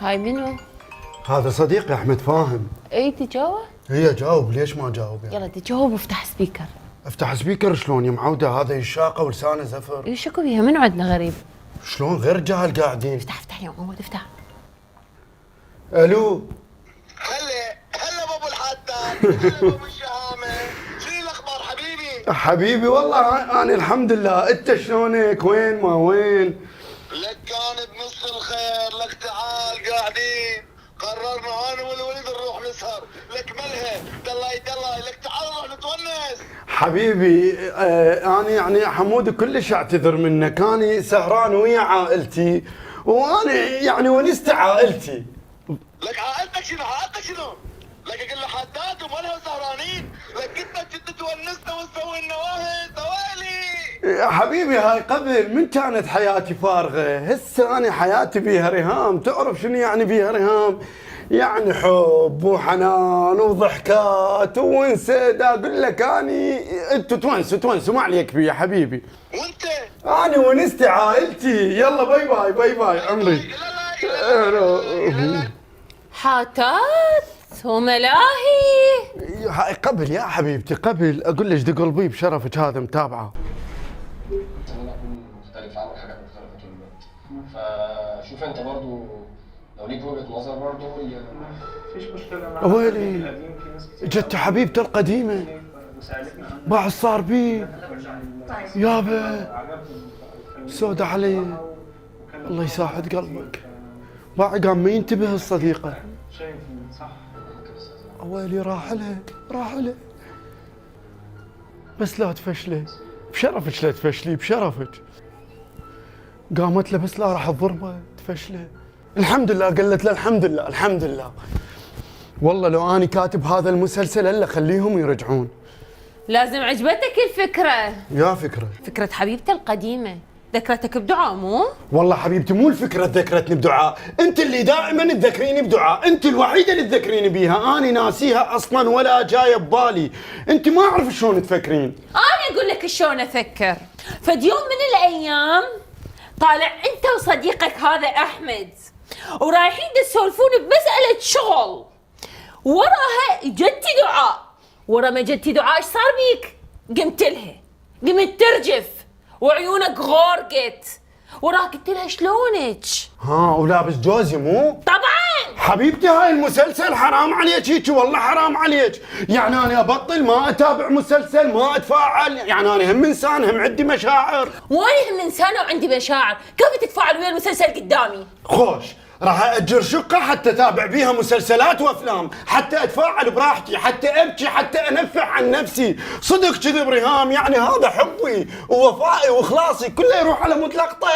هاي منو؟ هذا صديقي احمد فاهم. اي تجاوب؟ هي جاوب، ليش ما جاوب يعني؟ يلا تجاوب وافتح سبيكر. افتح سبيكر شلون يا معوده؟ هذا يشاقه ولسانه زفر. اي شكو بيها؟ منو عندنا غريب؟ شلون غير جهل قاعدين؟ افتح يا معود افتح. الو. هلا بابو الحداد، هلا بابو الشهامه، شنو الاخبار حبيبي؟ حبيبي والله انا الحمد لله، انت شلونك؟ وين ما وين؟ لك كان بنص الخير، لك تعال قاعدين، قررنا انا والولد نروح نسهر، لك ملهى، دلاي لك تعال نروح نتونس. حبيبي انا يعني حمود كلش اعتذر منك، انا سهران ويا عائلتي وانا يعني ونست عائلتي. لك عائلتك شنو؟ لك اقول له حداد ومالها سهرانين، لك انت كنت تونسنا ونسوي النواهي توالي. حبيبي هاي قبل من كانت حياتي فارغة، هسه أنا حياتي بيها رهام، تعرف شنو يعني بيها رهام؟ يعني حب وحنان وضحكات وانسى، دا أقول لك أني أنتوا تونسوا ما عليك بي يا حبيبي. وانت؟ أنا ونست عائلتي، يلا باي باي عمري. حاتات وملاهي. هاي قبل يا حبيبتي قبل، أقول لك دق قلبي بشرفك هذا متابعة. انا اكون مختلف عنك حاجات مختلفه طول الوقت، فشوف انت برضو لو ليك وجهه نظر برضو قول لي. مفيش مشكلة. ويلي جت حبيبتي القديمة، بعد صار بي يابا سود علي، الله يساعد قلبك. بعد قام ما ينتبه الصديقة، شايف صح؟ ويلي راح لها بس لا تفشله، بشرفك لا تفشلي بشرفك. قامت له بس لا راح تضربه تفشله. الحمد لله قالت له الحمد لله. والله لو اني كاتب هذا المسلسل الا خليهم يرجعون. لازم عجبتك الفكرة. يا فكرة حبيبتي القديمة، ذكرتك بدعاء مو؟ والله حبيبتي مو الفكرة ذكرتني بدعاء، انت اللي دائما تذكريني بدعاء، انت الوحيدة اللي تذكريني بيها، اني ناسيها اصلا ولا جاية ببالي، انت ما اعرف شلون تفكرين. انا اقول لك شلون افكر. فد يوم من الايام طالع انت وصديقك هذا احمد ورايحين تسولفون بمسألة شغل، وراها جتي دعاء، ورا ما جتي دعاء ايش صار بيك؟ قمت ترجف وعيونك غورقت، وراها قلت لها شلونك؟ ولابس جوزي مو؟ طبعا حبيبتي هاي المسلسل حرام عليك هيك، والله حرام عليك، يعني انا ابطل ما اتابع مسلسل ما اتفاعل، يعني انا هم انسان هم عندي مشاعر. وانا هم انسانه وعندي مشاعر، كيف تتفاعل ويا المسلسل قدامي؟ خوش راح اجر شقه حتى اتابع بيها مسلسلات وافلام، حتى اتفاعل براحتي، حتى ابكي، حتى انفع عن نفسي، صدق كذب ريهام، يعني هذا حبي ووفائي واخلاصي كله يروح على مود لقطه.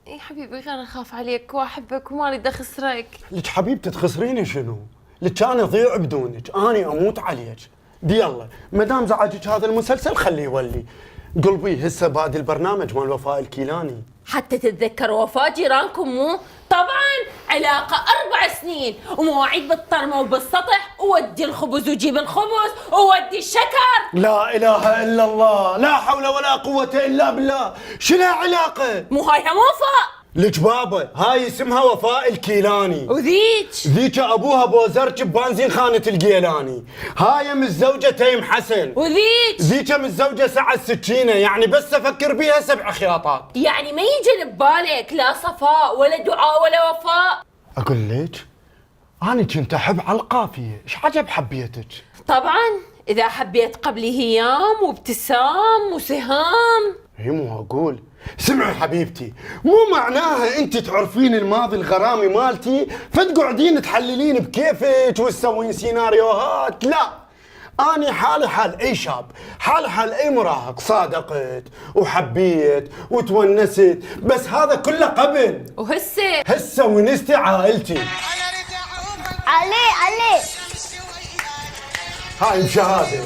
اي حبيبي انا اخاف عليك واحبك وما اريد اخسرك. لك حبيبتي تخسريني شنو؟ لك انا اضيع بدونك، اني اموت عليك. دي يلا ما دام زعجك هذا المسلسل خليه يولي. قلبي هسه بادي البرنامج مال وفاء الكيلاني، حتى تتذكر وفاة جيرانكم مو؟ طبعا علاقة 4 سنين ومواعيد بالطرمة وبالسطح، وودي الخبز وجيب الخبز وودي الشكر. لا اله الا الله، لا حول ولا قوة الا بالله، شنو علاقة؟ مو هاي هم وفاء؟ لك بابا هاي اسمها وفاء الكيلاني، ذيك ابوها بوزرج ببنزين خانة الجيلاني، هاي متزوجة تيم حسن، ذيك متزوجة سعد سكينة، يعني بس افكر بيها 7 خياطات. يعني ما يجي ببالك لا صفاء ولا دعاء ولا وفاء؟ اقول لك انا كنت احب على القافية، ايش عجب حبيتك؟ طبعا اذا حبيت قبلي هيام وابتسام وسهام. هي مو اقول سمعي حبيبتي، مو معناها انت تعرفين الماضي الغرامي مالتي فتقعدين تحللين بكيفك وتسوين سيناريوهات، لا اني حالي حال اي شاب، حالي حال اي مراهق، صادقت وحبيت وتونست، بس هذا كله قبل، هسه ونستي عائلتي. علي هاي بشهاده.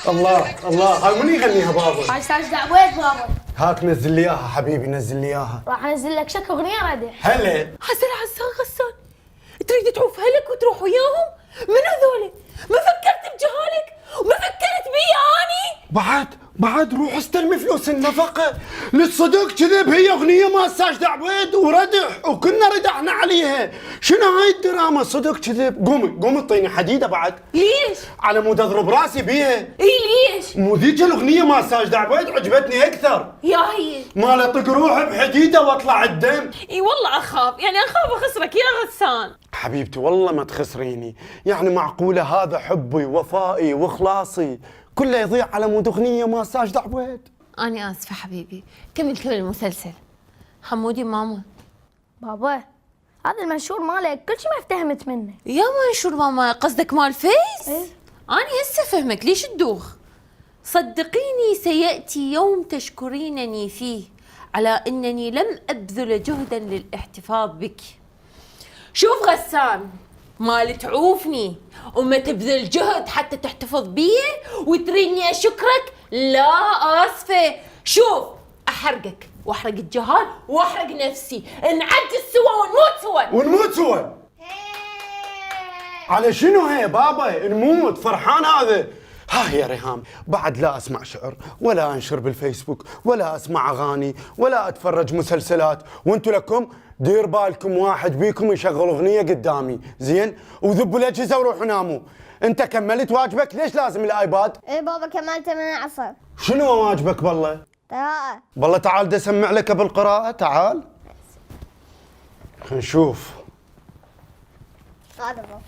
الله هاي من يغنيها بابا؟ هاي ساجدة عبيد بابا. هاك نزل لي اياها حبيبي، نزل لي اياها. راح انزل لك شك اغنيه ردح. هلا حسن غسان، تريد تروح هلك وتروح وياهم؟ من هذول؟ ما فكرت بجهالك وما فكرت بي اني؟ بعد روح استلمي فلوس النفقة. للصدق كذب، هي أغنية ما ساجد عبيد وردح وكنا ردحنا عليها. شنو هاي الدراما؟ صدق كذب. قومي اعطيني حديدة بعد. ليش؟ على مود اضرب راسي بيها. اي ليش؟ مو ذيك الأغنية ما ساجد عبيد عجبتني أكثر. يا هي ما اطق روحي بحديدة واطلع الدم. اي والله اخاف، يعني اخاف اخسرك يا غسان. حبيبتي والله ما تخسريني، يعني معقولة هذا حبي ووفائي واخلاصي كله يضيع على مود اغنية ما ساجد عبيد؟ أنا آسفة حبيبي، كمل المسلسل. حمودي ماما. بابا هذا المنشور مالك كل شيء ما افتهمت منه. يا منشور ماما، قصدك مال فيس؟ إيه. أنا هسه فهمك ليش تدوخ. صدقيني سيأتي يوم تشكرينني فيه على أنني لم أبذل جهدا للاحتفاظ بك. شوف غسان، مال تعوفني وما تبذل جهد حتى تحتفظ بي وتريني أشكرك، لا آسفة. شوف، أحرقك وأحرق الجهال وأحرق نفسي، نعجز سوا ونموت سوا. على شنو هي بابا؟ نموت فرحان هذا. ها يا ريهام، بعد لا اسمع شعر ولا انشر بالفيسبوك ولا اسمع اغاني ولا اتفرج مسلسلات، وانتم لكم دير بالكم واحد بيكم يشغل اغنيه قدامي، زين؟ وذبوا الاجهزه وروحوا ناموا. انت كملت واجبك؟ ليش لازم الايباد؟ ايه بابا كملت من العصر. شنو واجبك بالله؟ قراءة. بالله تعال بدي اسمع لك بالقراءه، تعال. خلينا نشوف. هذا بابا.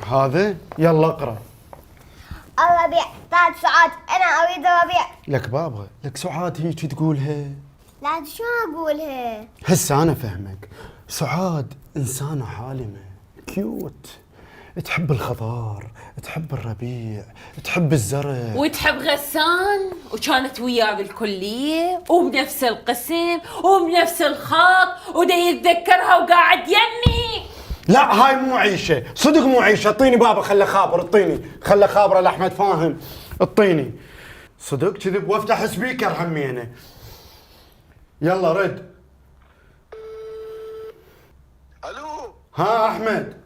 هذا يلا اقرا. الربيع 3 ساعات، انا اريد الربيع. لك بابا، لك سعاد هيك تقولها. لا شو اقولها؟ هسه انا فهمك. سعاد انسانه حالمه كيوت، تحب الخضار، تحب الربيع، تحب الزرع وتحب غسان، وكانت وياه بالكلية وبنفس القسم وبنفس الخط، ودا يتذكرها وقاعد يمي. لا هاي مو عيشه، صدق مو عيشه. اعطيني بابا، خله خابر، اعطيني خله خابر لاحمد فاهم، اعطيني. صدق كذب وافتح سبيكر همينه. يلا رد. الو، ها احمد،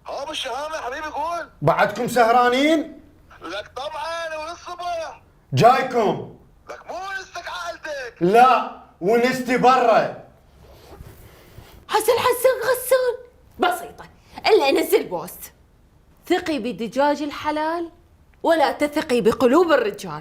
ها ابو الشهامه حبيبي قول. بعدكم سهرانين؟ لك طبعا وللصبح. جايكم؟ لك مو نستك عائلتك. لا ونستي برا. حسن غسان بسيطة، إلا أنزل بوست: ثقي بدجاج الحلال ولا تثقي بقلوب الرجال.